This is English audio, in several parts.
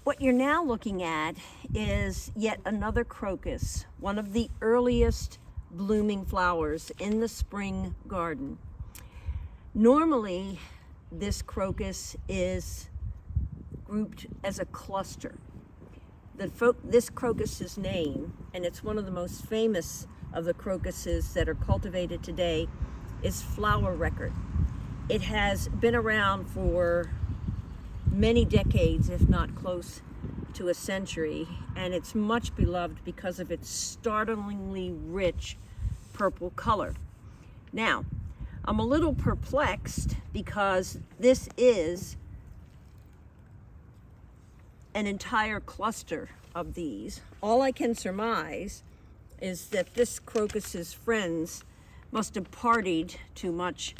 What you're now looking at is yet another crocus, one of the earliest blooming flowers in the spring garden. Normally, this crocus is grouped as a cluster. This crocus's name, and it's one of the most famous of the crocuses that are cultivated today, is Flower Record. It has been around for many decades, if not close to a century, and it's much beloved because of its startlingly rich purple color. Now, I'm a little perplexed because this is an entire cluster of these. All I can surmise is that this crocus's friends must have partied too much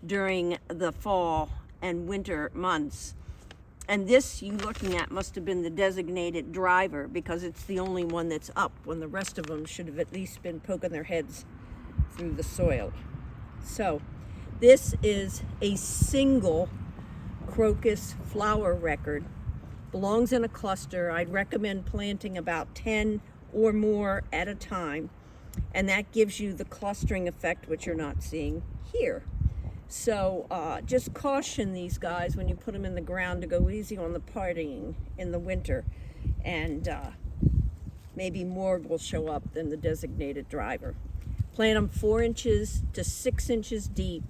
during the fall and winter months. And this you're looking at must have been the designated driver, because it's the only one that's up when the rest of them should have at least been poking their heads through the soil. So this is a single crocus flower record. Belongs in a cluster. I'd recommend planting about 10 or more at a time, and that gives you the clustering effect, which you're not seeing here. So just caution these guys when you put them in the ground to go easy on the parting in the winter, and maybe more will show up than the designated driver. Plant them 4 inches to 6 inches deep,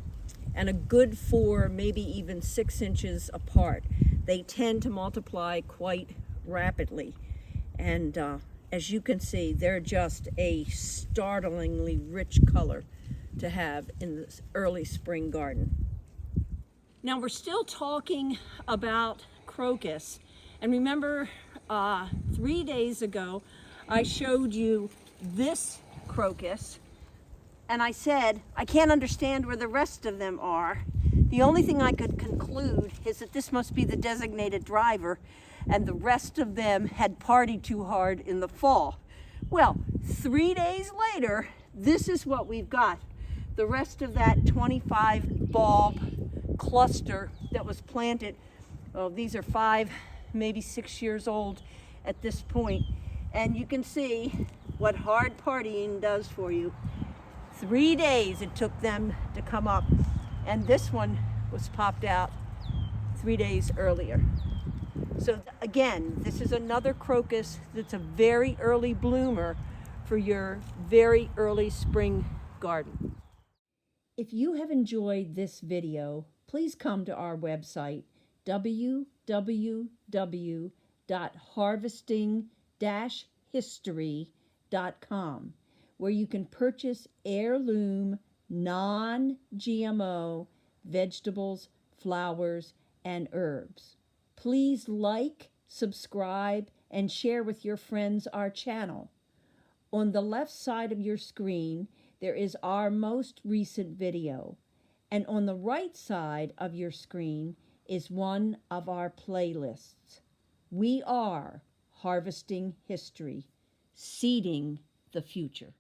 and a good 4, maybe even 6 inches apart. They tend to multiply quite rapidly, and as you can see, they're just a startlingly rich color to have in this early spring garden. Now we're still talking about crocus, and remember 3 days ago I showed you this crocus, and I said I can't understand where the rest of them are. The only thing I could conclude is that this must be the designated driver, and the rest of them had partied too hard in the fall. Well, 3 days later, this is what we've got. The rest of that 25 bulb cluster that was planted, well, these are 5, maybe 6 years old at this point. And you can see what hard partying does for you. 3 days it took them to come up, and this one was popped out 3 days earlier. So again, this is another crocus that's a very early bloomer for your very early spring garden. If you have enjoyed this video, please come to our website, www.harvesting-history.com, where you can purchase heirloom, non-GMO vegetables, flowers, and herbs. Please like, subscribe, and share with your friends our channel. On the left side of your screen, there is our most recent video, and on the right side of your screen is one of our playlists. We are Harvesting History, seeding the future.